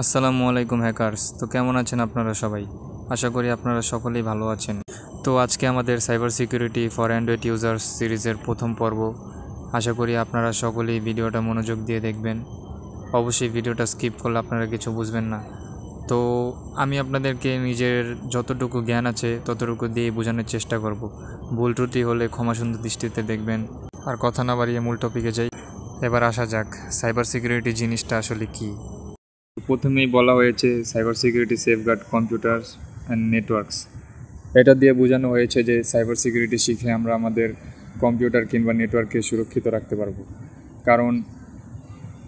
আসসালামু আলাইকুম হ্যাকার্স। তো কেমন আছেন আপনারা সবাই? আশা করি আপনারা সকলেই ভালো আছেন। তো আজকে আমাদের cyber security for Android users সিরিজের প্রথম পর্ব। আশা করি আপনারা সকলেই ভিডিওটা মনোযোগ দিয়ে দেখবেন। অবশ্যই ভিডিওটা স্কিপ করলে আপনারা কিছু বুঝবেন না। তো আমি আপনাদেরকে নিজের যতটুকু জ্ঞান আছে ততটুকু দিয়ে বোঝানোর চেষ্টা করব। ভুল ত্রুটি হলে ক্ষমাসুন্দর দৃষ্টিতে দেখবেন। আর কথা না বাড়িয়ে মূল টপিকে যাই। এবার আসা যাক সাইবার সিকিউরিটি জিনিসটা আসলে কী। প্রথমেই বলা হয়েছে cyber security safeguard computers and networks. এটা দিয়ে বোঝানো হয়েছে যে সাইবার সিকিউরিটি শিখে আমরা আমাদের কম্পিউটার কিংবা নেটওয়ার্ককে সুরক্ষিত রাখতে পারবো। কারণ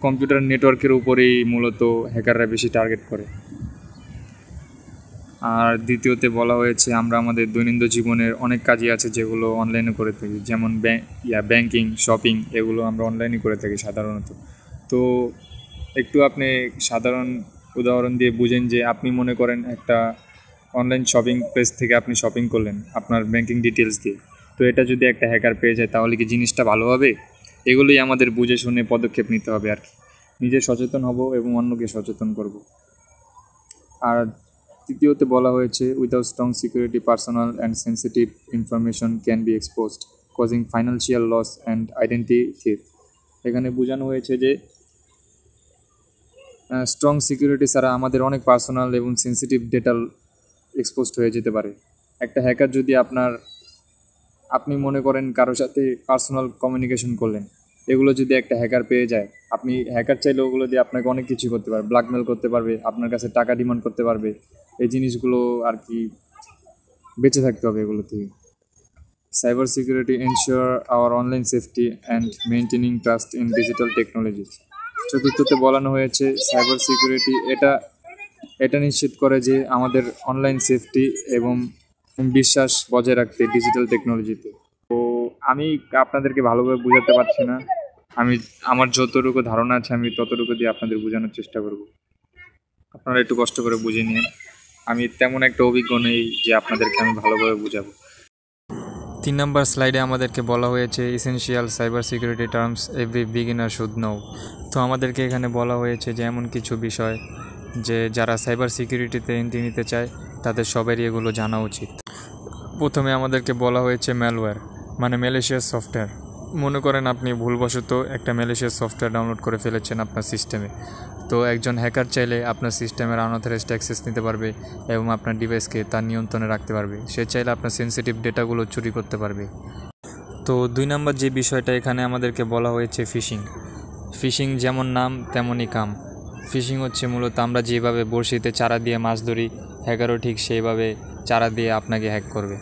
কম্পিউটার নেটওয়ার্কের উপরেই মূলত হ্যাকাররা বেশি টার্গেট করে। আর দ্বিতীয়তে বলা হয়েছে আমরা আমাদের দৈনন্দিন জীবনের অনেক কাজই আছে যেগুলো অনলাইনে করে থাকি, যেমন ব্যাংকিং, শপিং, এগুলো আমরা অনলাইনে করে থাকি সাধারণত। তো একটু আপনি সাধারণ উদাহরণ দিয়ে বুঝেন যে আপনি মনে করেন একটা অনলাইন শপিং পেজ থেকে আপনি শপিং করলেন আপনার ব্যাংকিং ডিটেলস দিয়ে। তো এটা যদি একটা হ্যাকার পেয়ে যায় তাহলে কি জিনিসটা ভালো হবে? এগুলোই আমাদের বুঝে শুনে পদক্ষেপ নিতে হবে আর কি। নিজে সচেতন হব এবং অন্যকে সচেতন করব। আর তৃতীয়তে বলা হয়েছে without strong security personal and sensitive information can be exposed causing financial loss and identity thief. এখানে বোঝানো হয়েছে যে স্ট্রং সিকিউরিটি ছাড়া আমাদের অনেক পার্সোনাল এবং সেন্সিটিভ ডেটা এক্সপোজড হয়ে যেতে পারে। একটা হ্যাকার যদি আপনি মনে করেন কারোর সাথে পার্সোনাল কমিউনিকেশন করলেন, এগুলো যদি একটা হ্যাকার পেয়ে যায়, আপনি হ্যাকার চাইলে ওগুলো দিয়ে আপনাকে অনেক কিছু করতে পারবে, ব্ল্যাকমেল করতে পারবে, আপনার কাছে টাকা ডিমান্ড করতে পারবে। এই জিনিসগুলো আর কি বেঁচে থাকতে হবে এগুলো থেকে। Cyber security ensure our online safety and maintaining trust in digital technology. চতুর্থতে বলানো হয়েছে সাইবার সিকিউরিটি এটা নিশ্চিত করে যে আমাদের অনলাইন সেফটি এবং বিশ্বাস বজায় রাখতে ডিজিটাল টেকনোলজিতে। তো আমি আপনাদেরকে ভালোভাবে বোঝাতে পারছি না, আমি আমার যতটুকু ধারণা আছে আমি ততটুকু দিয়ে আপনাদের বোঝানোর চেষ্টা করব। আপনারা একটু কষ্ট করে বুঝে নিন। আমি তেমন একটা অভিজ্ঞ নেই যে আপনাদেরকে আমি ভালোভাবে বোঝাবো। 3 নম্বর স্লাইডে আমাদেরকে বলা হয়েছে essential cyber security terms every beginner should know. তো আমাদেরকে এখানে বলা হয়েছে যে এমন কিছু বিষয় যে যারা সাইবার সিকিউরিটিতে এন্ট্রি নিতে চায় তাদের সবারই এগুলো জানা উচিত। প্রথমে আমাদেরকে বলা হয়েছে ম্যালওয়্যার মানে ম্যালিশিয়াস সফটওয়্যার। মনে করেন আপনি ভুলবশত একটা ম্যালিশিয়াস সফটওয়্যার ডাউনলোড করে ফেলেছেন আপনার সিস্টেমে। তো একজন হ্যাকার চাইলে আপনার সিস্টেমের আনঅথরাইজড অ্যাক্সেস নিতে পারবে এবং আপনার ডিভাইসকে তার নিয়ন্ত্রণে রাখতে পারবে। সে চাইলে আপনার সেন্সিটিভ ডেটাগুলো চুরি করতে পারবে। তো 2 নম্বর যে বিষয়টা এখানে আমাদেরকে বলা হয়েছে ফিশিং যেমন নাম তেমনই কাম। ফিশিং হচ্ছে মূলত আমরা যেভাবে বড়শিতে চারা দিয়ে মাছ ধরি, হ্যাকারও ঠিক সেইভাবে চারা দিয়ে আপনাকে হ্যাক করবে।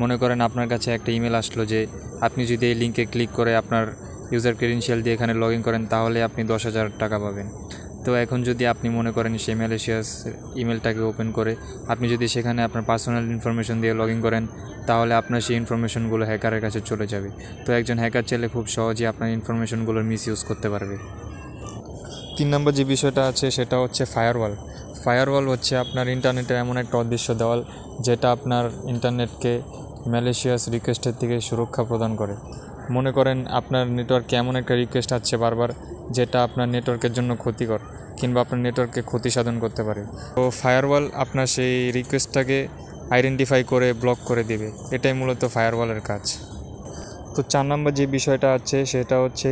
মনে করেন আপনার কাছে একটা ইমেল আসলো যে আপনি যদি এই লিঙ্কে ক্লিক করে আপনার ইউজার ক্রেডেনশিয়াল দিয়ে এখানে লগ ইন করেন তাহলে আপনি 10,000 টাকা পাবেন। তো এখন যদি আপনি মনে করেন সেই ম্যালিশিয়াস ইমেলটাকে ওপেন করে আপনি যদি সেখানে আপনার পার্সোনাল ইনফরমেশন দিয়ে লগ ইন করেন তাহলে আপনার সেই ইনফরমেশনগুলো হ্যাকারের কাছে চলে যাবে। তো একজন হ্যাকার চাইলে খুব সহজেই আপনার ইনফরমেশনগুলোর মিসইউজ করতে পারবে। 3 নম্বর যে বিষয়টা আছে সেটা হচ্ছে ফায়ারওয়াল হচ্ছে আপনার ইন্টারনেটের এমন একটা অদৃশ্য দেওয়াল যেটা আপনার ইন্টারনেটকে ম্যালিশিয়াস রিকোয়েস্টের থেকে সুরক্ষা প্রদান করে। মনে করেন আপনার নেটওয়ার্কে এমন একটা রিকোয়েস্ট আসছে বারবার যেটা আপনার নেটওয়ার্কের জন্য ক্ষতিকর কিংবা আপনার নেটওয়ার্ককে ক্ষতি সাধন করতে পারে। তো ফায়ারওয়াল আপনার সেই রিকোয়েস্টটাকে আইডেন্টিফাই করে ব্লক করে দেবে। এটাই মূলত ফায়ারওয়ালের কাজ। তো 4 নম্বর যে বিষয়টা আছে সেটা হচ্ছে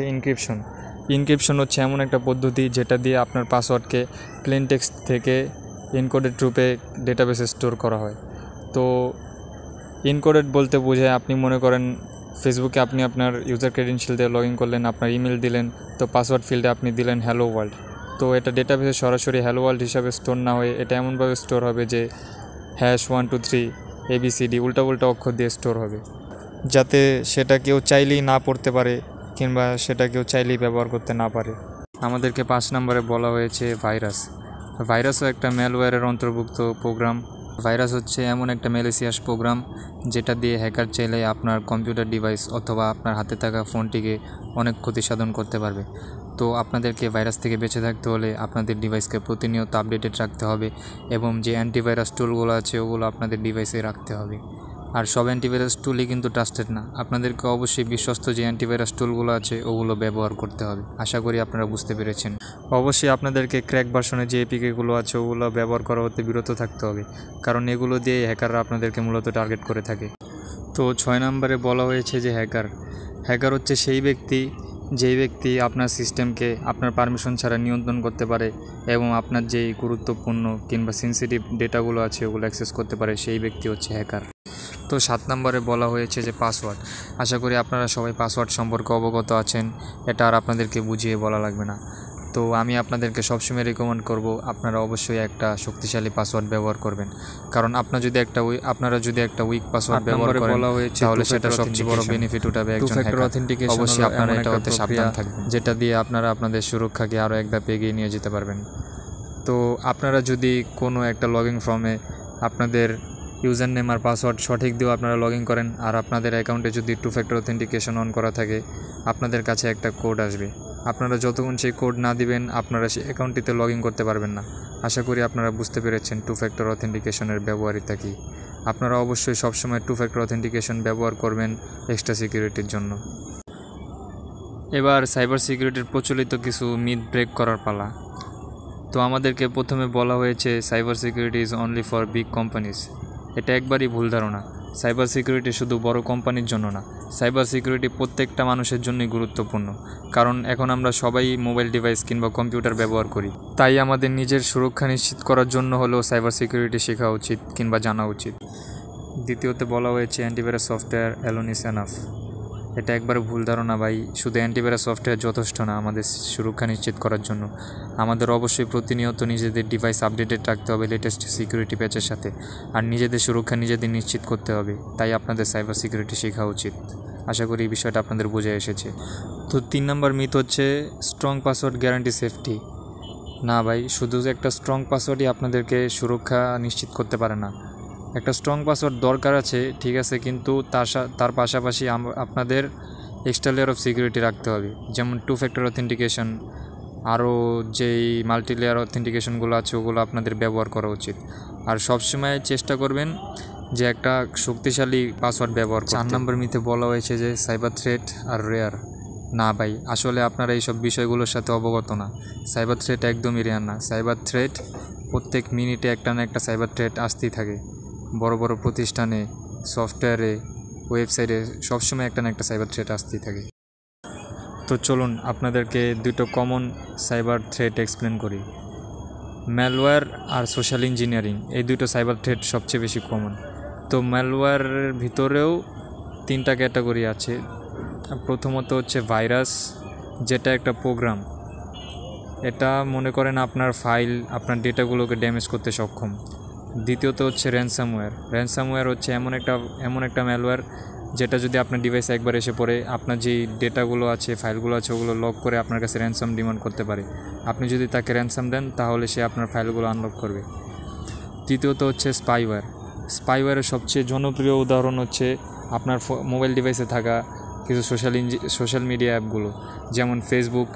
ইনক্রিপশন হচ্ছে এমন একটা পদ্ধতি যেটা দিয়ে আপনার পাসওয়ার্ডকে প্লেন টেক্সট থেকে এনকোডেড রূপে ডেটাবেসে স্টোর করা হয়। তো এনকোডেড বলতে বোঝায় আপনি মনে করেন ফেসবুকে আপনি আপনার ইউজার ক্রেডেনশিয়াল দিয়ে লগ ইন করলেন, আপনার ইমেল দিলেন, তো পাসওয়ার্ড ফিল্ডে আপনি দিলেন হ্যালো ওয়ার্ল্ড। তো এটা ডেটাবেসে সরাসরি হ্যালো ওয়ার্ল্ড হিসাবে স্টোর না হয়ে এটা এমনভাবে স্টোর হবে যে #123 ABCD উল্টা অক্ষর দিয়ে স্টোর হবে, যাতে সেটা কেউ চাইলেই না পড়তে পারে কিংবা সেটা কেউ চাইলেই ব্যবহার করতে না পারে। আমাদেরকে 5 নম্বরে বলা হয়েছে ভাইরাসও একটা ম্যালওয়্যারের অন্তর্ভুক্ত প্রোগ্রাম। ভাইরাস হচ্ছে এমন একটা ম্যালিশিয়াস প্রোগ্রাম যেটা দিয়ে হ্যাকার চাইলে আপনার কম্পিউটার ডিভাইস অথবা আপনার হাতে থাকা ফোনটিকে অনেক ক্ষতি সাধন করতে পারবে। তো আপনাদেরকে ভাইরাস থেকে বেঁচে থাকতে হলে আপনাদের ডিভাইসকে প্রতিনিয়ত আপডেটেড রাখতে হবে এবং যে অ্যান্টিভাইরাস টুলগুলো আছে ওগুলো আপনাদের ডিভাইসে রাখতে হবে। আর সব অ্যান্টিভাইরাস টুলই কিন্তু ট্রাস্টেড না। আপনাদেরকে অবশ্যই বিশ্বস্ত যে অ্যান্টিভাইরাস টুলগুলো আছে ওগুলো ব্যবহার করতে হবে। আশা করি আপনারা বুঝতে পেরেছেন। অবশ্যই আপনাদেরকে ক্র্যাক ভার্সনের যে এপিকেগুলো আছে ওগুলো ব্যবহার করা হতে বিরত থাকতে হবে, কারণ এগুলো দিয়ে হ্যাকাররা আপনাদেরকে মূলত টার্গেট করে থাকে। তো 6 নম্বরে বলা হয়েছে যে হ্যাকার হচ্ছে সেই ব্যক্তি যেই ব্যক্তি আপনার সিস্টেমকে আপনার পারমিশন ছাড়া নিয়ন্ত্রণ করতে পারে এবং আপনার যেই গুরুত্বপূর্ণ কিংবা সেন্সিটিভ ডেটাগুলো আছে ওগুলো অ্যাক্সেস করতে পারে, সেই ব্যক্তি হচ্ছে হ্যাকার। তো 7 নম্বরে বলা হয়েছে যে পাসওয়ার্ড। আশা করি আপনারা সবাই পাসওয়ার্ড সম্পর্কে অবগত আছেন, এটা আর আপনাদেরকে বুঝিয়ে বলা লাগবে না। তো আমি আপনাদেরকে সবসময় রেকমেন্ড করব আপনারা অবশ্যই একটা শক্তিশালী পাসওয়ার্ড ব্যবহার করবেন, কারণ আপনারা যদি একটা উইক পাসওয়ার্ড ব্যবহার করেন তাহলে সেটা সবচেয়ে বড় বেনিফিট উঠাবে একজন হ্যাকার। অবশ্যই আপনারা এটা হতে সাবধান থাকবেন, যেটা দিয়ে আপনারা আপনাদের সুরক্ষাকে আরও এক ধাপ এগিয়ে নিয়ে যেতে পারবেন। তো আপনারা যদি কোনো একটা লগইন ফর্মে আপনাদের ইউজার নেম আর পাসওয়ার্ড সঠিক দিয়েও আপনারা লগইন করেন আর আপনাদের অ্যাকাউন্টে যদি 2 ফ্যাক্টর অথেন্টিকেশন অন করা থাকে, আপনাদের কাছে একটা কোড আসবে। আপনারা যতক্ষণ সেই কোড না দিবেন আপনারা সেই অ্যাকাউন্টটিতে লগইন করতে পারবেন না। আশা করি আপনারা বুঝতে পেরেছেন 2 ফ্যাক্টর অথেন্টিকেশনের ব্যবহারিতা কী। আপনারা অবশ্যই সবসময় 2 ফ্যাক্টর অথেন্টিকেশন ব্যবহার করবেন এক্সট্রা সিকিউরিটির জন্য। এবার সাইবার সিকিউরিটির প্রচলিত কিছু মিথ ব্রেক করার পালা। তো আমাদেরকে প্রথমে বলা হয়েছে cyber security is only for big companies. এটা একবারই ভুল ধারণা। সাইবার সিকিউরিটি শুধু বড় কোম্পানির জন্য না, সাইবার সিকিউরিটি প্রত্যেকটা মানুষের জন্যই গুরুত্বপূর্ণ, কারণ এখন আমরা সবাই মোবাইল ডিভাইস কিংবা কম্পিউটার ব্যবহার করি। তাই আমাদের নিজের সুরক্ষা নিশ্চিত করার জন্য হলেও সাইবার সিকিউরিটি শেখা উচিত কিংবা জানা উচিত। দ্বিতীয়তে বলা হয়েছে antivirus software alone is enough. এটা একবার ভুল ধারণা ভাই। শুধু অ্যান্টিভাইরাস সফটওয়্যার যথেষ্ট না আমাদের সুরক্ষা নিশ্চিত করার জন্য। আমাদের অবশ্যই প্রতিনিয়ত নিজেদের ডিভাইস আপডেটেড রাখতে হবে লেটেস্ট সিকিউরিটি প্যাচের সাথে, আর নিজেদের সুরক্ষা নিজেদের নিশ্চিত করতে হবে। তাই আপনাদের সাইবার সিকিউরিটি শেখা উচিত। আশা করি এই বিষয়টা আপনাদের বোঝা এসেছে। তো 3 নম্বর মিথ হচ্ছে স্ট্রং পাসওয়ার্ড গ্যারান্টি সেফটি। না ভাই, শুধু একটা স্ট্রং পাসওয়ার্ডই আপনাদেরকে সুরক্ষা নিশ্চিত করতে পারে না। একটা স্ট্রং পাসওয়ার্ড দরকার আছে, ঠিক আছে, কিন্তু তার পাশাপাশি আপনাদের এক্সট্রা লেয়ার অফ সিকিউরিটি রাখতে হবে, যেমন 2 ফ্যাক্টর অথেন্টিকেশন, আরও যেই মাল্টি লেয়ার অথেন্টিকেশনগুলো আছে ওগুলো আপনাদের ব্যবহার করা উচিত। আর সবসময় চেষ্টা করবেন যে একটা শক্তিশালী পাসওয়ার্ড ব্যবহার করতে। 4 নম্বর মিথে বলা হয়েছে যে সাইবার থ্রেট আর রেয়ার। না ভাই, আসলে আপনারা এইসব বিষয়গুলোর সাথে অবগত না। সাইবার থ্রেট একদমই রেয়ার না। সাইবার থ্রেট প্রত্যেক মিনিটে একটা না একটা সাইবার থ্রেট আসতেই থাকে। বড় বড় প্রতিষ্ঠানে, সফটওয়্যারে, ওয়েবসাইটে সবসময় একটা না একটা সাইবার থ্রেট আসতেই থাকে। তো চলুন আপনাদেরকে 2টো কমন সাইবার থ্রেট এক্সপ্লেন করি। ম্যালওয়্যার আর সোশ্যাল ইঞ্জিনিয়ারিং, এই 2টো সাইবার থ্রেট সবচেয়ে বেশি কমন। তো ম্যালওয়্যারের ভিতরেও 3টা ক্যাটাগরি আছে। প্রথমত হচ্ছে ভাইরাস, যেটা একটা প্রোগ্রাম। এটা মনে করেন আপনার ফাইল, আপনার ডেটাগুলোকে ড্যামেজ করতে সক্ষম। দ্বিতীয়ত হচ্ছে র্যানসামওয়্যার। র্যানসামওয়্যার হচ্ছে এমন একটা ম্যালওয়্যার যেটা যদি আপনার ডিভাইসে একবার এসে পড়ে, আপনার যেই ডেটাগুলো আছে, ফাইলগুলো আছে, ওগুলো লক করে আপনার কাছে র্যানসাম ডিমান্ড করতে পারে। আপনি যদি তাকে র্যানসাম দেন তাহলে সে আপনার ফাইলগুলো আনলক করবে। তৃতীয়ত হচ্ছে স্পাইওয়্যার। স্পাইওয়্যারের সবচেয়ে জনপ্রিয় উদাহরণ হচ্ছে আপনার মোবাইল ডিভাইসে থাকা কিছু সোশ্যাল মিডিয়া অ্যাপগুলো, যেমন ফেসবুক।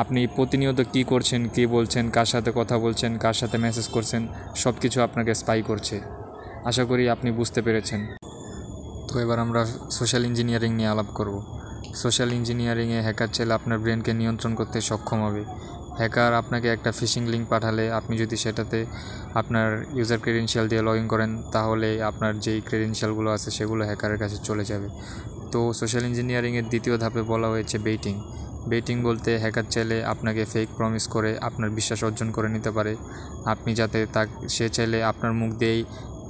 আপনি প্রতিনিয়ত কী করছেন, কী বলছেন, কার সাথে কথা বলছেন, কার সাথে মেসেজ করছেন, সব কিছু আপনাকে স্পাই করছে। আশা করি আপনি বুঝতে পেরেছেন। তো এবার আমরা সোশ্যাল ইঞ্জিনিয়ারিং নিয়ে আলাপ করব। সোশ্যাল ইঞ্জিনিয়ারিংয়ে হ্যাকার চাইলে আপনার ব্রেনকে নিয়ন্ত্রণ করতে সক্ষম হবে। হ্যাকার আপনাকে একটা ফিশিং লিঙ্ক পাঠালে আপনি যদি সেটাতে আপনার ইউজার ক্রেডেনশিয়াল দিয়ে লগ ইন করেন তাহলে আপনার যেই ক্রেডেনশিয়ালগুলো আছে সেগুলো হ্যাকারের কাছে চলে যাবে। তো সোশ্যাল ইঞ্জিনিয়ারিংয়ের দ্বিতীয় ধাপে বলা হয়েছে বেইটিং। বেইটিং বলতে হ্যাকার চাইলে আপনাকে ফেক প্রমিস করে আপনার বিশ্বাস অর্জন করে নিতে পারে। আপনি যাতে সে চাইলে আপনার মুখ দিয়েই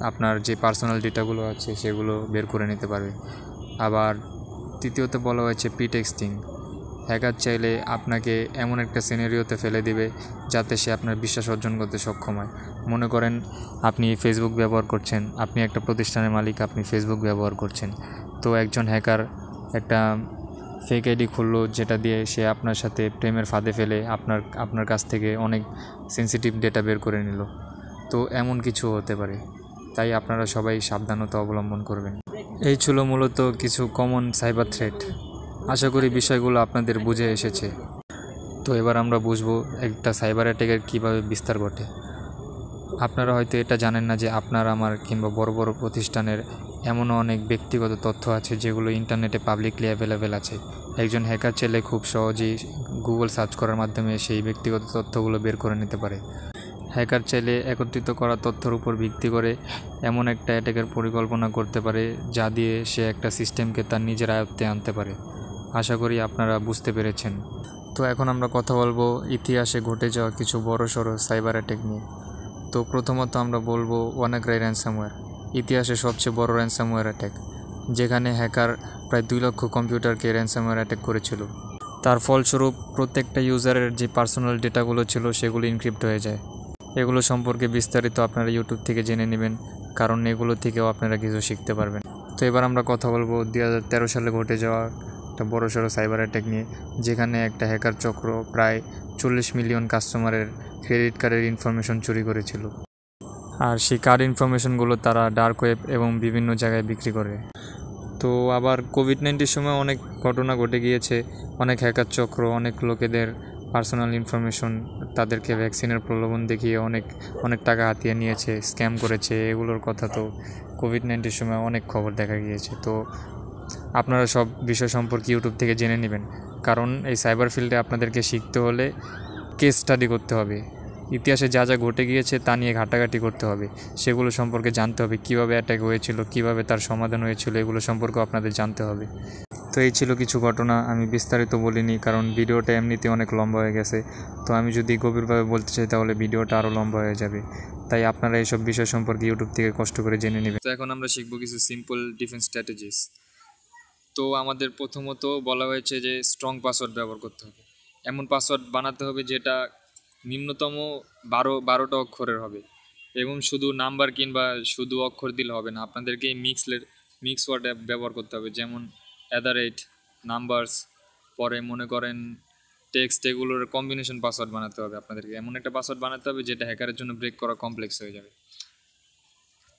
আপনার যে পার্সোনাল ডেটাগুলো আছে সেগুলো বের করে নিতে পারবে। আবার তৃতীয়তে বলা হয়েছে প্রিটেক্সটিং। হ্যাকার চাইলে আপনাকে এমন একটা সিনারিওতে ফেলে দিবে যাতে সে আপনার বিশ্বাস অর্জন করতে সক্ষম হয়। মনে করেন আপনি ফেসবুক ব্যবহার করছেন, আপনি একটা প্রতিষ্ঠানের মালিক, আপনি ফেসবুক ব্যবহার করছেন। তো একজন হ্যাকার একটা ফেক আইডি খুললো যেটা দিয়ে সে আপনার সাথে প্রেমের ফাঁদে ফেলে আপনার কাছ থেকে অনেক সেন্সিটিভ ডেটা বের করে নিল। তো এমন কিছু হতে পারে, তাই আপনারা সবাই সাবধানতা অবলম্বন করবেন। এই ছিল মূলত কিছু কমন সাইবার থ্রেট। আশা করি বিষয়গুলো আপনাদের বুঝে এসেছে। তো এবার আমরা বুঝবো একটা সাইবার অ্যাটাকের কীভাবে বিস্তার ঘটে। আপনারা হয়তো এটা জানেন না যে আপনার আমার কিংবা বড় বড় প্রতিষ্ঠানের এমনও অনেক ব্যক্তিগত তথ্য আছে যেগুলো ইন্টারনেটে পাবলিকলি অ্যাভেলেবেল আছে। একজন হ্যাকার চাইলে খুব সহজেই গুগল সার্চ করার মাধ্যমে সেই ব্যক্তিগত তথ্যগুলো বের করে নিতে পারে। হ্যাকার চাইলে একত্রিত করা তথ্যের উপর ভিত্তি করে এমন একটা অ্যাটাকের পরিকল্পনা করতে পারে যা দিয়ে সে একটা সিস্টেমকে তার নিজের আয়ত্তে আনতে পারে। আশা করি আপনারা বুঝতে পেরেছেন। তো এখন আমরা কথা বলবো ইতিহাসে ঘটে যাওয়া কিছু বড়সড় সাইবার অ্যাটাক নিয়ে। তো প্রথমত আমরা বলবো ওয়ানাক্রাই র্যানসামওয়্যার, ইতিহাসে সবচেয়ে বড় র্যানসামওয়্যার অ্যাটাক, যেখানে হ্যাকার প্রায় 2 লক্ষ কম্পিউটারকে র্যানসামওয়্যার অ্যাটাক করেছিল। তার ফলস্বরূপ প্রত্যেকটা ইউজারের যে পার্সোনাল ডেটাগুলো ছিল সেগুলো এনক্রিপ্ট হয়ে যায়। এগুলো সম্পর্কে বিস্তারিত আপনারা ইউটিউব থেকে জেনে নেবেন, কারণ এগুলো থেকেও আপনারা কিছু শিখতে পারবেন। তো এবার আমরা কথা বলবো 2013 সালে ঘটে যাওয়া একটা বড়সড় সাইবার অ্যাটাক নিয়ে, যেখানে একটা হ্যাকার চক্র প্রায় 40 মিলিয়ন কাস্টমারের ক্রেডিট কার্ডের ইনফরমেশন চুরি করেছিল। আর সেই কার্ড ইনফরমেশনগুলো তারা ডার্ক ওয়েব এবং বিভিন্ন জায়গায় বিক্রি করে। তো আবার কোভিড-19 সময় অনেক ঘটনা ঘটে গিয়েছে। অনেক হ্যাকার চক্র অনেক লোকেদের পার্সোনাল ইনফরমেশন, তাদেরকে ভ্যাকসিনের প্রলোভন দেখিয়ে অনেক টাকা হাতিয়ে নিয়েছে, স্ক্যাম করেছে। এগুলোর কথা তো কোভিড-19 সময় অনেক খবর দেখা গিয়েছে। তো আপনারা সব বিষয় সম্পর্কে ইউটিউব থেকে জেনে নেবেন, কারণ এই সাইবার ফিল্ডে আপনাদেরকে শিখতে হলে কেস স্টাডি করতে হবে। ইতিহাসে যা যা ঘটে গিয়েছে তা নিয়ে ঘাটাঘাটি করতে হবে, সেগুলো সম্পর্কে জানতে হবে, কিভাবে অ্যাটাক হয়েছিল, কিভাবে তার সমাধান হয়েছিল, এগুলো সম্পর্কেও আপনাদের জানতে হবে। তো এই ছিল কিছু ঘটনা, আমি বিস্তারিত বলিনি কারণ ভিডিওটা এমনিতে অনেক লম্বা হয়ে গেছে। তো আমি যদি গভীরভাবে বলতে চাই তাহলে ভিডিওটা আরও লম্বা হয়ে যাবে, তাই আপনারা এইসব বিষয় সম্পর্কে ইউটিউব থেকে কষ্ট করে জেনে নেবেন। তো এখন আমরা শিখবো কিছু সিম্পল ডিফেন্স স্ট্র্যাটেজিস। তো আমাদের প্রথমত বলা হয়েছে যে স্ট্রং পাসওয়ার্ড ব্যবহার করতে হবে। এমন পাসওয়ার্ড বানাতে হবে যেটা নিম্নতম 12টা অক্ষরের হবে, এবং শুধু নাম্বার কিংবা শুধু অক্ষর দিলে হবে না, আপনাদেরকে মিক্স ওয়ার্ড ব্যবহার করতে হবে, যেমন নাম্বারস, পরে মনে করেন টেক্সট, এগুলোর কম্বিনেশন পাসওয়ার্ড বানাতে হবে। আপনাদেরকে এমন একটা পাসওয়ার্ড বানাতে হবে যেটা হ্যাকারের জন্য ব্রেক করা কমপ্লেক্স হয়ে যাবে।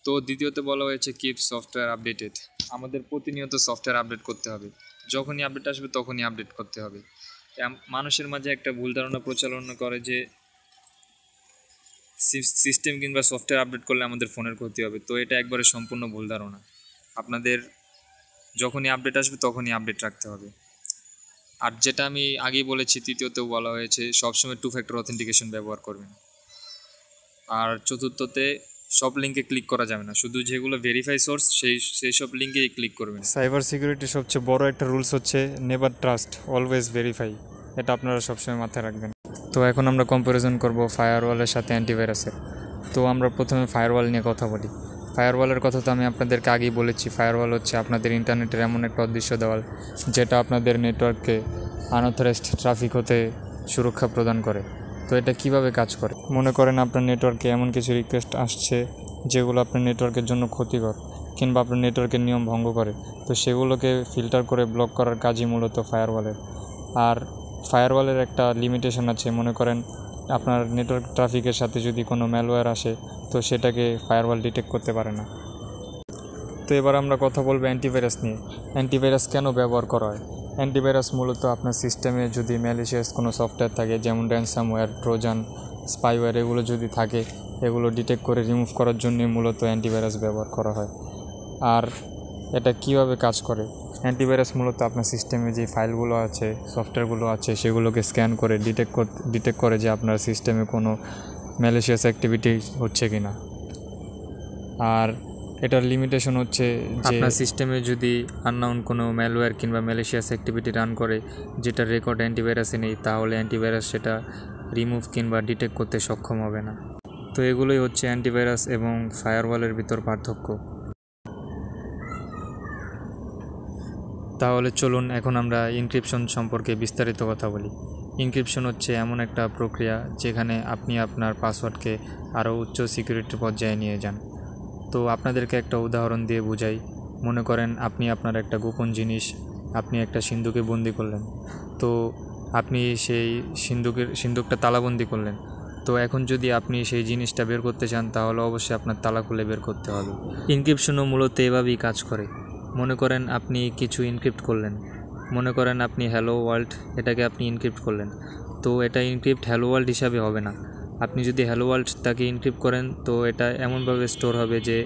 তো দ্বিতীয়ত বলা হয়েছে কিপ সফটওয়্যার আপডেটেড। আমাদের প্রতিনিয়ত সফটওয়্যার আপডেট করতে হবে, যখনই আপডেট আসবে তখনই আপডেট করতে হবে। মানুষের মাঝে একটা ভুল ধারণা প্রচলন করে যে সিস্টেম কিংবা সফটওয়্যার আপডেট করলে আমাদের ফোনের ক্ষতি হবে। তো এটা একবারে সম্পূর্ণ ভুল ধারণা। আপনাদের যখনই আপডেট আসবে তখনই আপডেট রাখতে হবে। আর যেটা আমি আগেই বলেছি, তৃতীয়তেও বলা হয়েছে সবসময় 2 ফ্যাক্টর অথেন্টিকেশন ব্যবহার করবেন। আর চতুর্থতে সব লিঙ্কে ক্লিক করা যাবে না, শুধু যেগুলো ভেরিফাই সোর্স সেই সব লিঙ্কেই ক্লিক করবেন। সাইবার সিকিউরিটির সবচেয়ে বড় একটা রুলস হচ্ছে নেভার ট্রাস্ট, অলওয়েজ ভেরিফাই। এটা আপনারা সবসময় মাথায় রাখবেন। তো এখন আমরা কম্প্যারিজন করব ফায়ারওয়ালের সাথে অ্যান্টিভাইরাসের। তো আমরা প্রথমে ফায়ারওয়াল নিয়ে কথা বলি। ফায়ারওয়ালের কথা তো আমি আপনাদেরকে আগেই বলেছি। ফায়ারওয়াল হচ্ছে আপনাদের ইন্টারনেটের এমন একটা অদৃশ্য দেওয়াল যেটা আপনাদের নেটওয়ার্ককে আনঅথরাইজড ট্রাফিক হতে সুরক্ষা প্রদান করে। তো এটা কিভাবে কাজ করে? মনে করেন আপনার নেটওয়ার্কে এমন কিছু রিকোয়েস্ট আসছে যেগুলো আপনার নেটওয়ার্কের জন্য ক্ষতিকর কিংবা আপনার নেটওয়ার্কের নিয়ম ভঙ্গ করে, তো সেগুলোকে ফিল্টার করে ব্লক করার কাজই মূলত ফায়ারওয়ালের। আর ফায়ারওয়ালের একটা লিমিটেশন আছে। মনে করেন আপনার নেটওয়ার্ক ট্রাফিকের সাথে যদি কোনো ম্যালওয়্যার আসে, তো সেটাকে ফায়ারওয়াল ডিটেক্ট করতে পারে না। তো এবার আমরা কথা বলবো অ্যান্টিভাইরাস নিয়ে। অ্যান্টিভাইরাস কেন ব্যবহার করা হয়? অ্যান্টিভাইরাস মূলত আপনার সিস্টেমে যদি ম্যালিশিয়াস কোনো সফটওয়্যার থাকে, যেমন র্যানসামওয়্যার, ট্রোজান, স্পাইওয়্যার, এগুলো যদি থাকে, এগুলো ডিটেক্ট করে রিমুভ করার জন্যই মূলত অ্যান্টিভাইরাস ব্যবহার করা হয়। আর এটা কিভাবে কাজ করে? অ্যান্টিভাইরাস মূলত আপনার সিস্টেমে যে ফাইলগুলো আছে, সফটওয়্যারগুলো আছে, সেগুলোকে স্ক্যান করে ডিটেক্ট করে যে আপনার সিস্টেমে কোনো ম্যালিশিয়াস অ্যাক্টিভিটি হচ্ছে কি না। আর এটার লিমিটেশন হচ্ছে যে আপনার সিস্টেমে যদি আননোন কোনো ম্যালওয়্যার কিংবা ম্যালিশিয়াস অ্যাক্টিভিটি রান করে যেটা রেকর্ড অ্যান্টিভাইরাসে নেই, তাহলে অ্যান্টিভাইরাস সেটা রিমুভ কিংবা ডিটেক্ট করতে সক্ষম হবে না। তো এগুলোই হচ্ছে অ্যান্টিভাইরাস এবং ফায়ারওয়ালের ভিতর পার্থক্য। তাহলে চলুন এখন আমরা এনক্রিপশন সম্পর্কে বিস্তারিত কথা বলি। এনক্রিপশন হচ্ছে এমন একটা প্রক্রিয়া যেখানে আপনি আপনার পাসওয়ার্ডকে আরও উচ্চ সিকিউরিটি পর্যায়ে নিয়ে যান। তো আপনাদেরকে একটা উদাহরণ দিয়ে বুঝাই। মনে করেন আপনি আপনার একটা গোপন জিনিস আপনি একটা সিন্দুকে বন্দি করলেন। তো আপনি সেই সিন্দুকটা তালাবন্দি করলেন। তো এখন যদি আপনি সেই জিনিসটা বের করতে চান, তাহলে অবশ্যই আপনার তালা খুলে বের করতে হবে। এনক্রিপশনও মূলত এভাবেই কাজ করে। মনে করেন আপনি কিছু এনক্রিপ্ট করলেন, মনে করেন আপনি হ্যালো ওয়ার্ল্ড, এটাকে আপনি এনক্রিপ্ট করলেন। তো এটা এনক্রিপ্ট হ্যালো ওয়ার্ল্ড হিসাবে হবে না। আপনি যদি হ্যালো ওয়ার্ল্ড তাকে এনক্রিপ্ট করেন, তো এটা এমনভাবে স্টোর হবে যে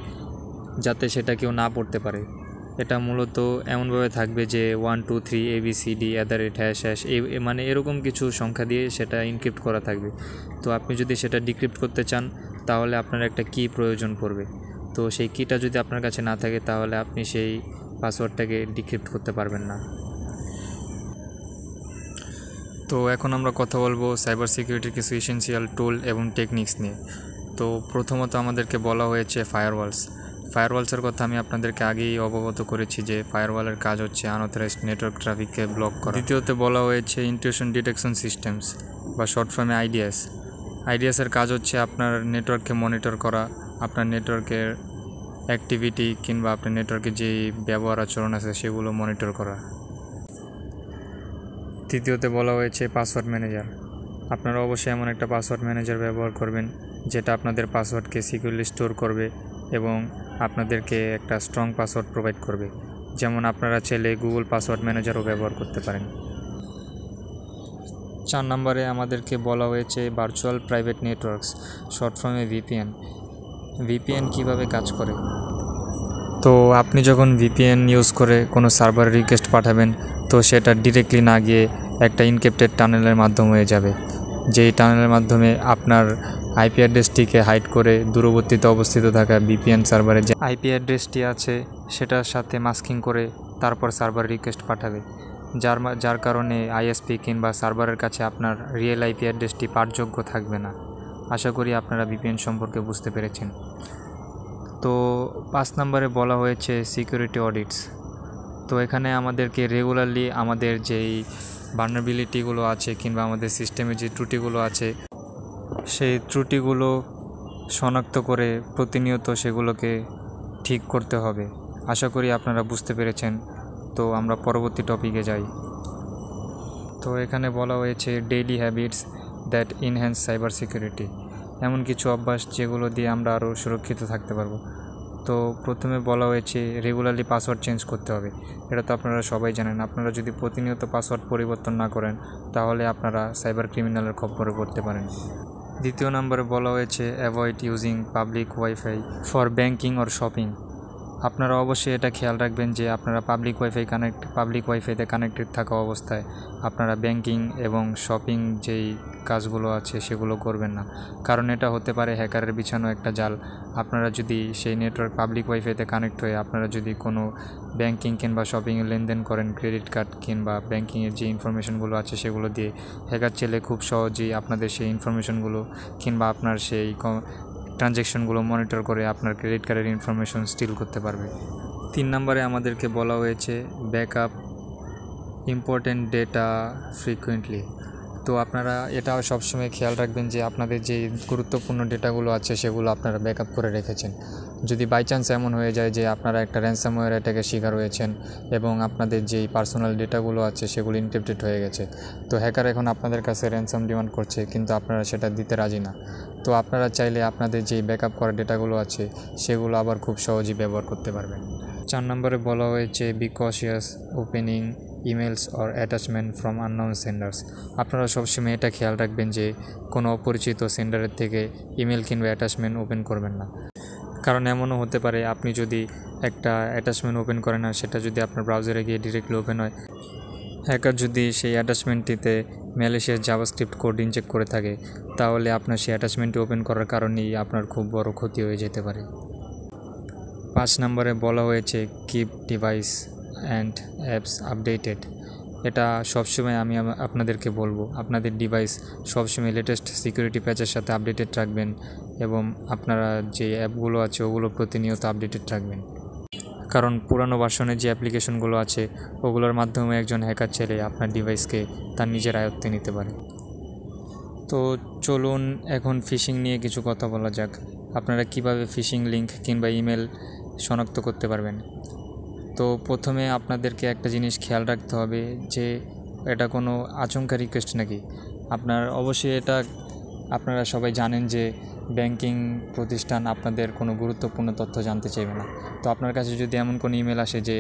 যাতে সেটা কেউ না পড়তে পারে। এটা মূলত এমনভাবে থাকবে যে 1 2 3 ABCD মানে এরকম কিছু সংখ্যা দিয়ে সেটা এনক্রিপ্ট করা থাকবে। তো আপনি যদি সেটা ডিক্রিপ্ট করতে চান তাহলে আপনার একটা কি প্রয়োজন পড়বে। তো সেই কিটা যদি আপনার কাছে না থাকে তাহলে আপনি সেই পাসওয়ার্ডটাকে ডিক্রিপ্ট করতে পারবেন না। তো এখন আমরা কথা বলবো সাইবার সিকিউরিটির কিছু এসেনশিয়াল টুল এবং টেকনিক্স নিয়ে। তো প্রথমত আমাদেরকে বলা হয়েছে ফায়ারওয়ালসের কথা আমি আপনাদেরকে আগেই অবগত করেছি যে ফায়ারওয়ালের কাজ হচ্ছে আনঅথরাইজড নেটওয়ার্ক ট্রাফিককে ব্লক করা। দ্বিতীয়তে বলা হয়েছে ইন্ট্রুশন ডিটেকশন সিস্টেমস বা শর্ট ফর্মে আইডিএসের কাজ হচ্ছে আপনার নেটওয়ার্ককে মনিটর করা, আপনার নেটওয়ার্কের অ্যাক্টিভিটি কিংবা আপনার নেটওয়ার্কে যে ব্যবহার আচরণ আছে সেগুলো মনিটর করা। তৃতীয়তে বলা হয়েছে পাসওয়ার্ড ম্যানেজার। আপনারা অবশ্যই এমন একটা পাসওয়ার্ড ম্যানেজার ব্যবহার করবেন যেটা আপনাদের পাসওয়ার্ডকে সিকিউরলি স্টোর করবে এবং আপনাদেরকে একটা স্ট্রং পাসওয়ার্ড প্রোভাইড করবে। যেমন আপনারা চাইলে গুগল পাসওয়ার্ড ম্যানেজারও ব্যবহার করতে পারেন। 4 নম্বরে আমাদেরকে বলা হয়েছে ভার্চুয়াল প্রাইভেট নেটওয়ার্কস, শর্ট ফর্মে ভিপিএন কীভাবে কাজ করে। তো আপনি যখন ভিপিএন ইউজ করে কোনো সার্ভার রিকোয়েস্ট পাঠাবেন তো সেটা ডিরেক্টলি না গিয়ে একটা ইনক্রিপ্টেড টানেলের মাধ্যমে হয়ে যাবে, যেই টানেলের মাধ্যমে আপনার আইপি অ্যাড্রেসটিকে হাইড করে দূরবর্তীতে অবস্থিত থাকা ভিপিএন সার্ভারে যে আইপি অ্যাড্রেসটি আছে সেটার সাথে মাস্কিং করে তারপর সার্ভার রিকোয়েস্ট পাঠাবে, যার কারণে আইএসপি কিংবা সার্ভারের কাছে আপনার রিয়েল আইপি অ্যাড্রেসটি পাঠযোগ্য থাকবে না। আশা করি আপনারা ভিপিএন সম্পর্কে বুঝতে পেরেছেন। তো 5 নম্বরে বলা হয়েছে সিকিউরিটি অডিটস। তো এখানে আমাদেরকে রেগুলারলি আমাদের যেই ভালনারেবিলিটিগুলো আছে কিংবা আমাদের সিস্টেমে যে ত্রুটিগুলো আছে সেই ত্রুটিগুলো শনাক্ত করে প্রতিনিয়ত সেগুলোকে ঠিক করতে হবে। আশা করি আপনারা বুঝতে পেরেছেন। তো আমরা পরবর্তী টপিকে যাই। তো এখানে বলা হয়েছে daily habits that enhance cyber security, এমন কিছু অভ্যাস যেগুলো দিয়ে আমরা আরও সুরক্ষিত থাকতে পারবো। তো প্রথমে বলা হয়েছে রেগুলারলি পাসওয়ার্ড চেঞ্জ করতে হবে। এটা তো আপনারা সবাই জানেন। আপনারা যদি প্রতিনিয়ত পাসওয়ার্ড পরিবর্তন না করেন তাহলে আপনারা সাইবার ক্রিমিনালের খপ্পরে পড়তে পারেন। দ্বিতীয় নম্বরে বলা হয়েছে avoid using public wifi for banking or shopping. আপনারা অবশ্যই এটা খেয়াল রাখবেন যে আপনারা পাবলিক ওয়াইফাইতে কানেক্টেড থাকা অবস্থায় আপনারা ব্যাংকিং এবং শপিং যেই কাজগুলো আছে সেগুলো করবেন না, কারণ এটা হতে পারে হ্যাকারের বিছানো একটা জাল। আপনারা যদি সেই নেটওয়ার্ক পাবলিক ওয়াইফাইতে কানেক্ট হয়ে আপনারা যদি কোনো ব্যাংকিং কিংবা শপিংয়ে লেনদেন করেন, ক্রেডিট কার্ড কিংবা ব্যাংকিংয়ের যে ইনফরমেশনগুলো আছে সেগুলো দিয়ে হ্যাকার ছেলে খুব সহজেই আপনাদের সেই ইনফরমেশনগুলো কিংবা আপনার সেই ট্রানজ্যাকশনগুলো মনিটর করে আপনার ক্রেডিট কার্ডের ইনফরমেশন স্টিল করতে পারবে। 3 নম্বরে আমাদেরকে বলা হয়েছে ব্যাকআপ ইম্পর্টেন্ট ডেটা ফ্রিকুয়েন্টলি। তো আপনারা এটাও সবসময় খেয়াল রাখবেন যে আপনাদের যে গুরুত্বপূর্ণ ডেটাগুলো আছে সেগুলো আপনারা ব্যাকআপ করে রেখেছেন। যদি বাই চান্স এমন হয়ে যায় যে আপনারা একটা র্যানসামওয়্যার অ্যাটাকের শিকার হয়েছেন এবং আপনাদের যেই পার্সোনাল ডেটাগুলো আছে সেগুলো এনক্রিপ্টেড হয়ে গেছে, তো হ্যাকার এখন আপনাদের কাছে র্যানসাম ডিমান্ড করছে কিন্তু আপনারা সেটা দিতে রাজি না। তো আপনারা চাইলে আপনাদের যেই ব্যাকআপ করা ডেটাগুলো আছে সেগুলো আবার খুব সহজেই ব্যবহার করতে পারবেন। 4 নম্বরে বলা হয়েছে be cautious opening emails or attachment from unknown senders. আপনারা সবসময় এটা খেয়াল রাখবেন যে কোনো অপরিচিত সেন্ডারের থেকে ইমেল কিংবা অ্যাটাচমেন্ট ওপেন করবেন না, কারণ এমনও হতে পারে আপনি যদি একটা অ্যাটাচমেন্ট ওপেন করেন আর সেটা যদি আপনার ব্রাউজারে গিয়ে ডিরেক্টলি ওপেন হয়, হ্যাকার যদি সেই অ্যাটাচমেন্টটিতে ম্যালিশিয়াস জাভাস্ক্রিপ্ট কোড ইনজেক্ট করে থাকে তাহলে আপনার সেই অ্যাটাচমেন্টটি ওপেন করার কারণেই আপনার খুব বড় ক্ষতি হয়ে যেতে পারে। 5 নম্বরে বলা হয়েছে keep device and apps updated. এটা সবসময় আমি আপনাদেরকে বলবো আপনাদের ডিভাইস সবসময় লেটেস্ট সিকিউরিটি প্যাচের সাথে আপডেটেড রাখবেন এবং আপনারা যে অ্যাপগুলো আছে ওগুলো প্রতিনিয়ত আপডেটেড রাখবেন, কারণ পুরানো ভার্সনের যে অ্যাপ্লিকেশনগুলো আছে ওগুলোর মাধ্যমে একজন হ্যাকার ছেলে আপনার ডিভাইসকে তার নিজের আয়ত্তে নিতে পারে। তো চলুন এখন ফিশিং নিয়ে কিছু কথা বলা যাক। আপনারা কিভাবে ফিশিং লিঙ্ক কিংবা ইমেল শনাক্ত করতে পারবেন। তো প্রথমে আপনাদেরকে একটা জিনিস খেয়াল রাখতে হবে যে এটা কোনো আচমকা রিকোয়েস্ট নাকি। অবশ্যই এটা আপনারা সবাই জানেন যে ব্যাংকিং প্রতিষ্ঠান আপনাদের কোনো গুরুত্বপূর্ণ তথ্য জানতে চাইবে না। তো আপনার কাছে যদি এমন কোনো ইমেল আসে যে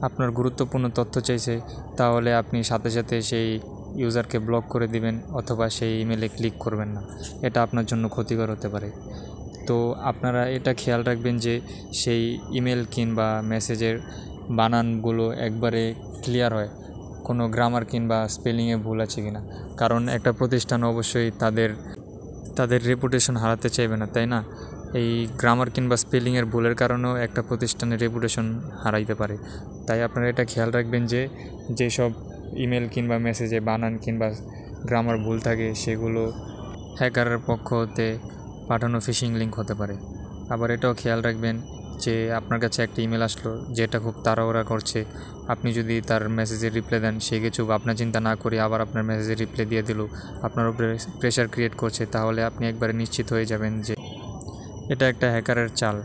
আপনার গুরুত্বপূর্ণ তথ্য চাইছে তাহলে আপনি সাথে সাথে সেই ইউজারকে ব্লক করে দিবেন অথবা সেই ইমেলে ক্লিক করবেন না, এটা আপনার জন্য ক্ষতিকর হতে পারে। তো আপনারা এটা খেয়াল রাখবেন যে সেই ইমেল কিংবা মেসেজের বানানগুলো একবারে ক্লিয়ার হয়, কোনো গ্রামার কিংবা স্পেলিংয়ে ভুল আছে কি না। কারণ একটা প্রতিষ্ঠান অবশ্যই তাদের রেপুটেশন হারাতে চাইবে না, তাই না? এই গ্রামার কিংবা স্পেলিংয়ের ভুলের কারণেও একটা প্রতিষ্ঠানের রেপুটেশন হারাইতে পারে। তাই আপনারা এটা খেয়াল রাখবেন যে যেসব ইমেল কিংবা মেসেজে বানান কিংবা গ্রামার ভুল থাকে সেগুলো হ্যাকারের পক্ষ হতে পাঠানো ফিশিং লিঙ্ক হতে পারে। আবার এটাও খেয়াল রাখবেন যে আপনার কাছে একটা ইমেল আসলো যেটা খুব তাড়াহুড়া করছে, আপনি যদি তার মেসেজে রিপ্লাই দেন, সে কিছু ভাবনা চিন্তা না করে আবার আপনার মেসেজে রিপ্লাই দিয়ে দিল, আপনার উপরে প্রেশার ক্রিয়েট করছে, তাহলে আপনি একবারে নিশ্চিত হয়ে যাবেন যে এটা একটা হ্যাকারের চাল।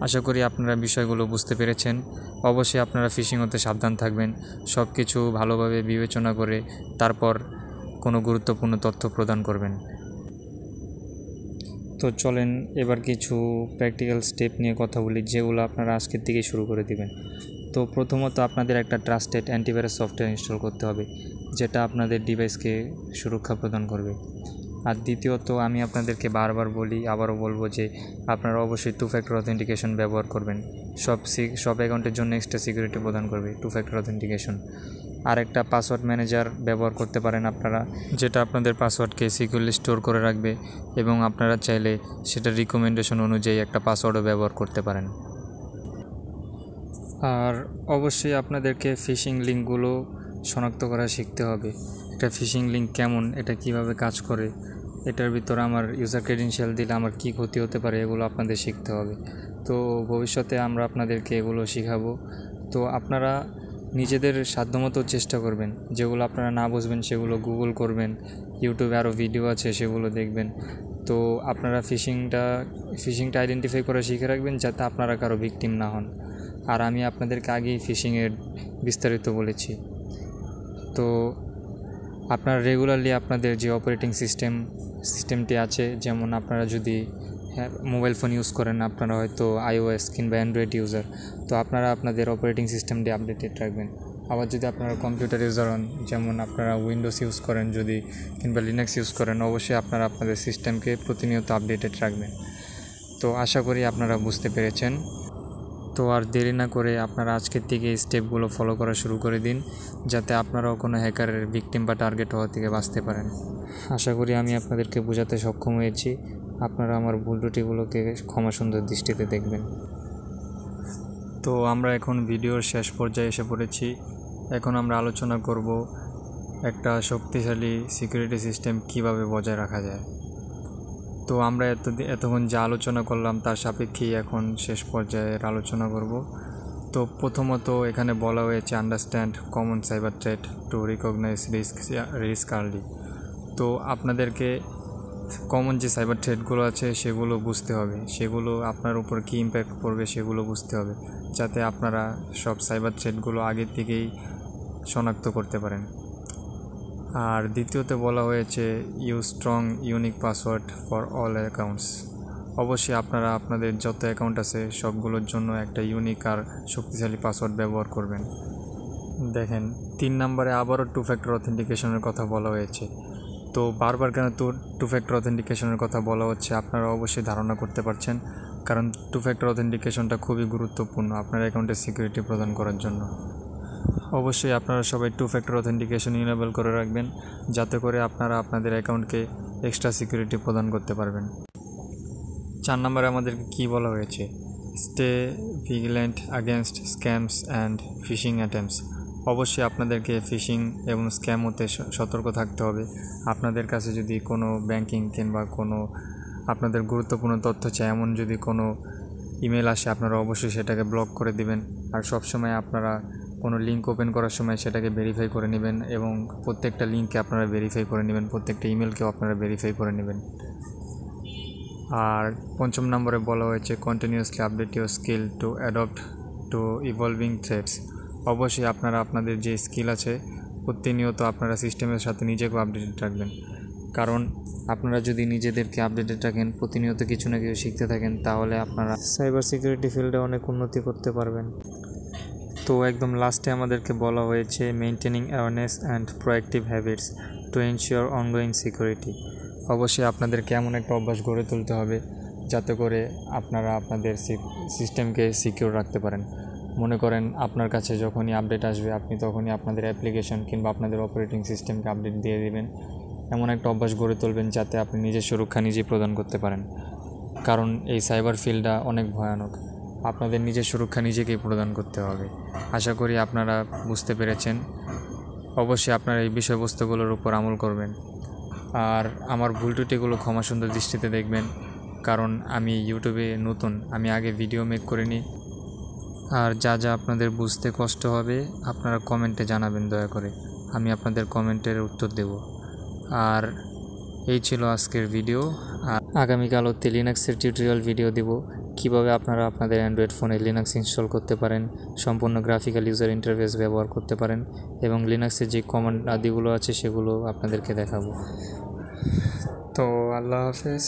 আশা করি আপনারা বিষয়গুলো বুঝতে পেরেছেন। অবশ্যই আপনারা ফিশিং হতে সাবধান থাকবেন, সব কিছু ভালোভাবে বিবেচনা করে তারপর কোনো গুরুত্বপূর্ণ তথ্য প্রদান করবেন। তো চলেন এবার কিছু প্র্যাকটিক্যাল স্টেপ নিয়ে কথা বলি, যেগুলো আপনারা আজকের থেকে শুরু করে দিবেন। তো প্রথমত আপনাদের একটা ট্রাস্টেড অ্যান্টিভাইরাস সফটওয়্যার ইনস্টল করতে হবে, যেটা আপনাদের ডিভাইসকে সুরক্ষা প্রদান করবে। আর দ্বিতীয়ত আমি আপনাদেরকে বারবার বলি, আবারও বলবো যে আপনারা অবশ্যই 2 ফ্যাক্টর অথেন্টিকেশন ব্যবহার করবেন। সব অ্যাকাউন্টের জন্য এক্সট্রা সিকিউরিটি প্রদান করবে 2 ফ্যাক্টর অথেন্টিকেশন। আর একটা পাসওয়ার্ড ম্যানেজার ব্যবহার করতে পারেন আপনারা, যেটা আপনাদের পাসওয়ার্ডকে সিকিউরলি স্টোর করে রাখবে, এবং আপনারা চাইলে সেটা রিকমেন্ডেশন অনুযায়ী একটা পাসওয়ার্ডও ব্যবহার করতে পারেন। আর অবশ্যই আপনাদেরকে ফিশিং লিঙ্কগুলো শনাক্ত করা শিখতে হবে। একটা ফিশিং লিঙ্ক কেমন, এটা কিভাবে কাজ করে, এটার ভিতরে আমার ইউজার ক্রেডেনশিয়াল দিলে আমার কী ক্ষতি হতে পারে, এগুলো আপনাদের শিখতে হবে। তো ভবিষ্যতে আমরা আপনাদেরকে এগুলো শেখাবো। তো আপনারা নিজেদের সাধ্যমতো চেষ্টা করবেন, যেগুলো আপনারা না বুঝবেন সেগুলো গুগল করবেন, ইউটিউবে আরও ভিডিও আছে সেগুলো দেখবেন। তো আপনারা ফিশিংটা আইডেন্টিফাই করে শিখে রাখবেন, যাতে আপনারা কারো ভিকটিম না হন। আর আমি আপনাদেরকে আগেই ফিশিংয়ের বিস্তারিত বলেছি। তো আপনারা রেগুলারলি আপনাদের যে অপারেটিং সিস্টেমটি আছে, যেমন আপনারা যদি মোবাইল ফোন ইউজ করেন, আপনারা হয়তো iOS কিংবা অ্যান্ড্রয়েড ইউজার, তো আপনারা আপনাদের অপারেটিং সিস্টেমটি আপডেটেড রাখবেন। আবার যদি আপনারা কম্পিউটার ইউজার হন, যেমন আপনারা উইন্ডোজ ইউজ করেন যদি কিংবা লিনাক্স ইউজ করেন, অবশ্যই আপনারা আপনাদের সিস্টেমকে প্রতিনিয়ত আপডেটেড রাখবেন। তো আশা করি আপনারা বুঝতে পেরেছেন। তো আর দেরি না করে আপনারা আজকের থেকে এই স্টেপগুলো ফলো করা শুরু করে দিন, যাতে আপনারাও কোনো হ্যাকারের ভিকটিম বা টার্গেট হওয়া থেকে বাঁচতে পারেন। আশা করি আমি আপনাদেরকে বোঝাতে সক্ষম হয়েছি। আপনারা আমার ভুল ত্রুটিগুলোকে ক্ষমা সুন্দর দৃষ্টিতে দেখবেন। তো আমরা এখন ভিডিওর শেষ পর্যায়ে এসে পড়েছি। এখন আমরা আলোচনা করব একটা শক্তিশালী সিকিউরিটি সিস্টেম কিভাবে বজায় রাখা যায়। তো আমরা এতক্ষণ যা আলোচনা করলাম তার সাপেক্ষেই এখন শেষ পর্যায়ের আলোচনা করব। তো প্রথমত এখানে বলা হয়েছে understand common cyber threat to recognise risk early. তো আপনাদেরকে কমন যে সাইবার থ্রেটগুলো আছে সেগুলো বুঝতে হবে, সেগুলো আপনার উপর কী ইম্প্যাক্ট পড়বে সেগুলো বুঝতে হবে, যাতে আপনারা সব সাইবার থ্রেটগুলো আগের থেকেই শনাক্ত করতে পারেন। আর দ্বিতীয়তে বলা হয়েছে use strong unique password for all accounts. অবশ্যই আপনারা আপনাদের যত অ্যাকাউন্ট আছে সবগুলোর জন্য একটা ইউনিক আর শক্তিশালী পাসওয়ার্ড ব্যবহার করবেন। দেখেন 3 নম্বরে আবারও 2 ফ্যাক্টর অথেন্টিকেশনের কথা বলা হয়েছে। তো বারবার কেন 2 ফ্যাক্টর অথেন্টিকেশনের কথা বলা হচ্ছে আপনারা অবশ্যই ধারণা করতে পারছেন, কারণ 2 ফ্যাক্টর অথেন্টিকেশনটা খুবই গুরুত্বপূর্ণ আপনার অ্যাকাউন্টের সিকিউরিটি প্রদান করার জন্য। অবশ্যই আপনারা সবাই 2 ফ্যাক্টর অথেন্টিকেশন ইনেবল করে রাখবেন, যাতে করে আপনারা আপনাদের অ্যাকাউন্টকে এক্সট্রা সিকিউরিটি প্রদান করতে পারবেন। 4 নম্বরে আমাদেরকে কী বলা হয়েছে, stay vigilant against scams and phishing attempts. অবশ্যই আপনাদেরকে ফিশিং এবং স্ক্যাম হতে সতর্ক থাকতে হবে। আপনাদের কাছে যদি কোনো ব্যাংকিং কিংবা কোনো আপনাদের গুরুত্বপূর্ণ তথ্য চাই এমন যদি কোনো ইমেল আসে, আপনারা অবশ্যই সেটাকে ব্লক করে দিবেন। আর সবসময় আপনারা কোনো লিঙ্ক ওপেন করার সময় সেটাকে ভেরিফাই করে নেবেন, এবং প্রত্যেকটা লিঙ্ককে আপনারা ভেরিফাই করে নেবেন, প্রত্যেকটা ইমেলকেও আপনারা ভেরিফাই করে নেবেন। আর 5 নম্বরে বলা হয়েছে continuously update your skill to adapt to evolving threats. অবশ্যই আপনারা আপনাদের যে স্কিল আছে প্রতিনিয়ত আপনারা সিস্টেমের সাথে নিজেকেও আপডেটেড রাখবেন, কারণ আপনারা যদি নিজেদেরকে আপডেটেড রাখেন, প্রতিনিয়ত কিছু না কিছু শিখতে থাকেন, তাহলে আপনারা সাইবার সিকিউরিটি ফিল্ডে অনেক উন্নতি করতে পারবেন। তো একদম লাস্টে আমাদেরকে বলা হয়েছে maintaining awareness and proactive habits to ensure ongoing security. অবশ্যই আপনাদেরকে এমন একটা অভ্যাস গড়ে তুলতে হবে যাতে করে আপনারা আপনাদের সিস্টেমকে সিকিউর রাখতে পারেন। মনে করেন আপনার কাছে যখনই আপডেট আসবে আপনি তখনই আপনাদের অ্যাপ্লিকেশন কিংবা আপনাদের অপারেটিং সিস্টেমকে আপডেট দিয়ে দিবেন। এমন একটা অভ্যাস গড়ে তুলবেন যাতে আপনি নিজের সুরক্ষা নিজেই প্রদান করতে পারেন, কারণ এই সাইবার ফিল্ডটা অনেক ভয়ানক। আপনাদের নিজের সুরক্ষা নিজেকেই প্রদান করতে হবে। আশা করি আপনারা বুঝতে পেরেছেন। অবশ্যই আপনারা এই বিষয়বস্তুগুলোর উপর আমল করবেন, আর আমার ভুল ত্রুটিগুলো ক্ষমাসুন্দর দৃষ্টিতে দেখবেন, কারণ আমি ইউটিউবে নতুন, আমি আগে ভিডিও মেক করিনি। আর যা যা আপনাদের বুঝতে কষ্ট হবে আপনারা কমেন্টে জানাবেন দয়া করে, আমি আপনাদের কমেন্টের উত্তর দেব। আর এই ছিল আজকের ভিডিও। আর আগামীকাল হতে লিনাক্সের টিউটোরিয়াল ভিডিও দেব, কিভাবে আপনারা আপনাদের অ্যান্ড্রয়েড ফোনে লিনাক্স ইনস্টল করতে পারেন, সম্পূর্ণ গ্রাফিক্যাল ইউজার ইন্টারফেস ব্যবহার করতে পারেন, এবং লিনাক্সের যে কমান্ড আদিগুলো আছে সেগুলো আপনাদেরকে দেখাবো। তো আল্লাহ হাফেজ।